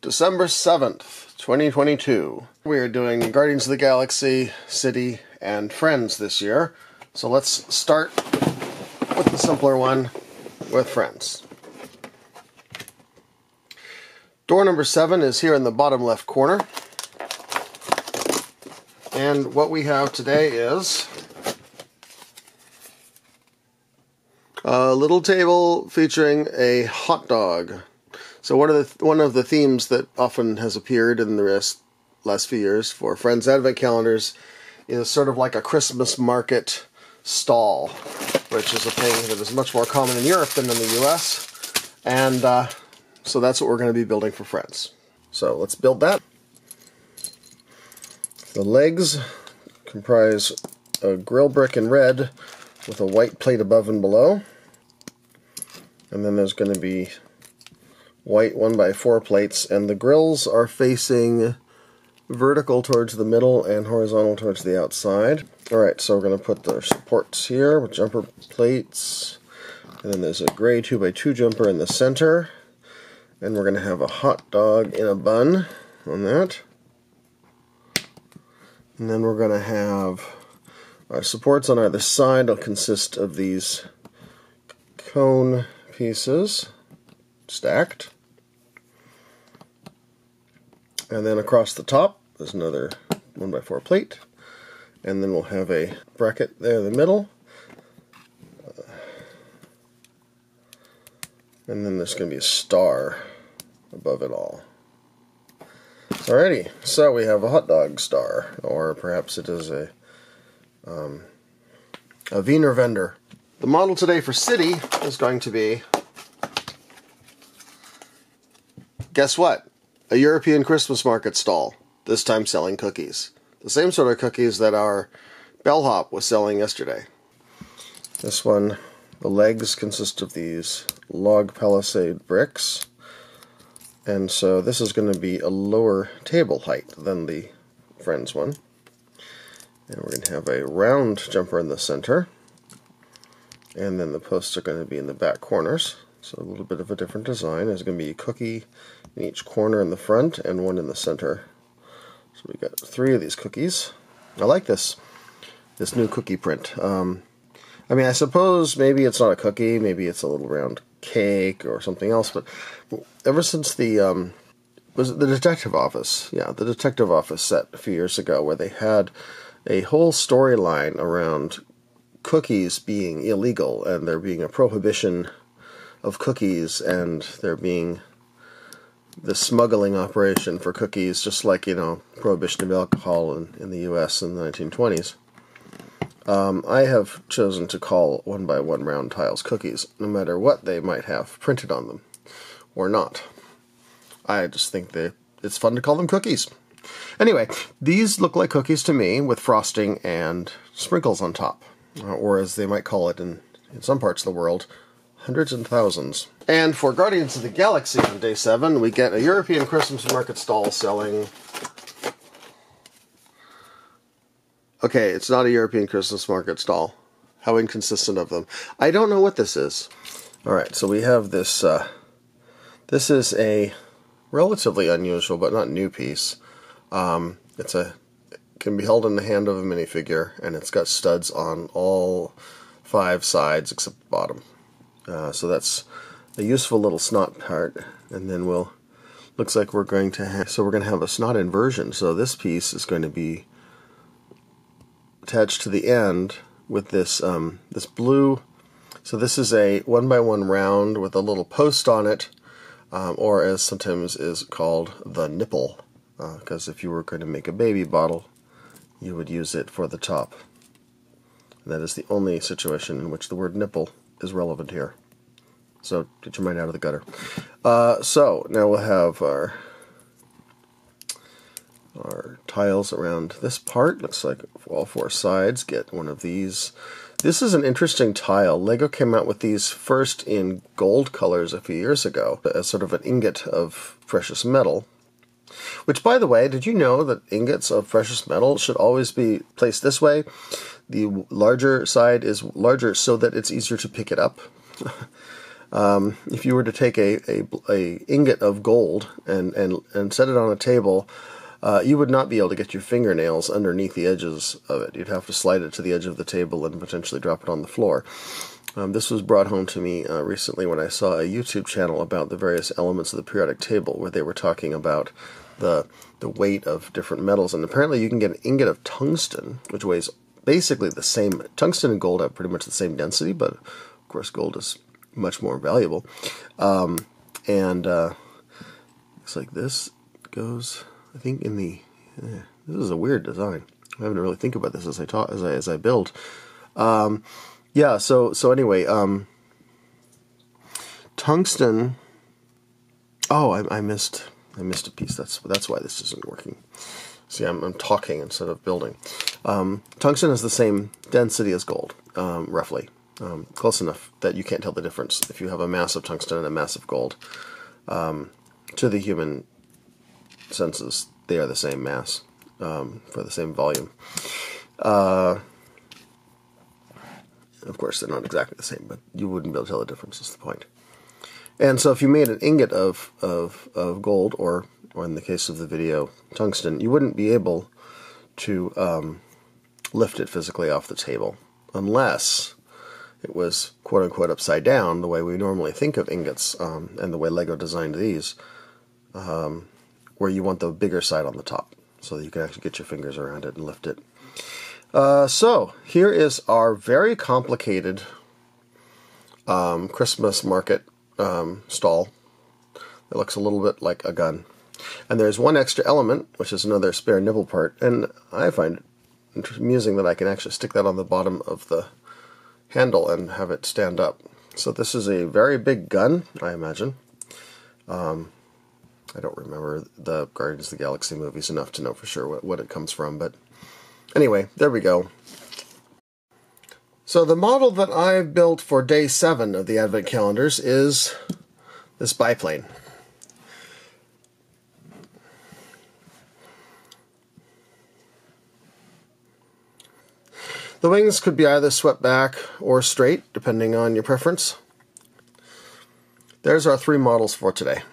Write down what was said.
December 7th, 2022. We are doing Guardians of the Galaxy, City, and Friends this year. So let's start with the simpler one with Friends. Door number 7 is here in the bottom left corner. And what we have today is a little table featuring a hot dog. So one of the themes that often has appeared in the last few years for Friends Advent calendars is sort of like a Christmas market stall, which is a thing that is much more common in Europe than in the US. And so that's what we're going to be building for Friends. So let's build that. The legs comprise a grill brick in red with a white plate above and below. And then there's going to be white 1x4 plates, and the grills are facing vertical towards the middle and horizontal towards the outside. Alright, so we're going to put the supports here with jumper plates, and then there's a gray 2x2 jumper in the center, and we're going to have a hot dog in a bun on that. And then we're going to have our supports on either side will consist of these cone pieces stacked. And then across the top there's another 1x4 plate. And then we'll have a bracket there in the middle. And then there's going to be a star above it all. Alrighty, so we have a hot dog star, or perhaps it is a Wiener vendor. The model today for City is going to be, guess what? A European Christmas market stall, this time selling cookies. The same sort of cookies that our bellhop was selling yesterday. This one, the legs consist of these log palisade bricks. And so this is going to be a lower table height than the Friends one. And we're going to have a round jumper in the center. And then the posts are going to be in the back corners. So a little bit of a different design. There's going to be a cookie in each corner in the front and one in the center. So we got 3 of these cookies. I like this new cookie print. I mean, I suppose maybe it's not a cookie, maybe it's a little round cake or something else, but ever since the was it the detective office? Yeah, the detective office set a few years ago where they had a whole storyline around cookies being illegal and there being a prohibition of cookies and there being the smuggling operation for cookies, just like, you know, prohibition of alcohol in the US in the 1920s. I have chosen to call 1x1 round tiles cookies, no matter what they might have printed on them, or not. I just think it's fun to call them cookies. Anyway, these look like cookies to me, with frosting and sprinkles on top, or as they might call it in some parts of the world, hundreds and thousands. And for Guardians of the Galaxy on day 7, we get a European Christmas market stall selling... Okay, it's not a European Christmas market stall. How inconsistent of them. I don't know what this is. Alright, so we have this, this is a relatively unusual but not new piece. It can be held in the hand of a minifigure, and it's got studs on all 5 sides except the bottom. So that's a useful little snot part, and then looks like we're going to have a snot inversion. So this piece is going to be attached to the end with this this blue. So this is a 1x1 round with a little post on it, or as sometimes is called, the nipple, because if you were going to make a baby bottle, you would use it for the top. And that is the only situation in which the word nipple is relevant here. So get your mind out of the gutter. So now we'll have our tiles around this part. Looks like all 4 sides get one of these. This is an interesting tile. Lego came out with these first in gold colors a few years ago as sort of an ingot of precious metal. Which, by the way, did you know that ingots of precious metal should always be placed this way? The larger side is larger so that it's easier to pick it up. If you were to take a ingot of gold and set it on a table, you would not be able to get your fingernails underneath the edges of it. You'd have to slide it to the edge of the table and potentially drop it on the floor. This was brought home to me recently when I saw a YouTube channel about the various elements of the periodic table, where they were talking about the weight of different metals. And apparently you can get an ingot of tungsten, which weighs basically the same. Tungsten and gold have pretty much the same density, but of course gold is much more valuable. Looks like this goes, I think, in the... this is a weird design. I'm having to really think about this as I build. Yeah, so anyway, tungsten... Oh, I missed a piece. That's why this isn't working. See, I'm talking instead of building. Tungsten has the same density as gold, roughly. Close enough that you can't tell the difference if you have a mass of tungsten and a mass of gold. To the human senses, they are the same mass for the same volume. Of course, they're not exactly the same, but you wouldn't be able to tell the difference, is the point. And so if you made an ingot of gold, or in the case of the video, tungsten, you wouldn't be able to lift it physically off the table unless it was quote-unquote upside down, the way we normally think of ingots, and the way Lego designed these, where you want the bigger side on the top, so that you can actually get your fingers around it and lift it. So, here is our very complicated Christmas market stall. It looks a little bit like a gun. And there's one extra element, which is another spare nibble part, and I find it amusing that I can actually stick that on the bottom of the handle and have it stand up. So this is a very big gun, I imagine. I don't remember the Guardians of the Galaxy movies enough to know for sure what it comes from, but anyway, there we go. So the model that I've built for day 7 of the Advent calendars is this biplane. The wings could be either swept back or straight, depending on your preference. There's our 3 models for today.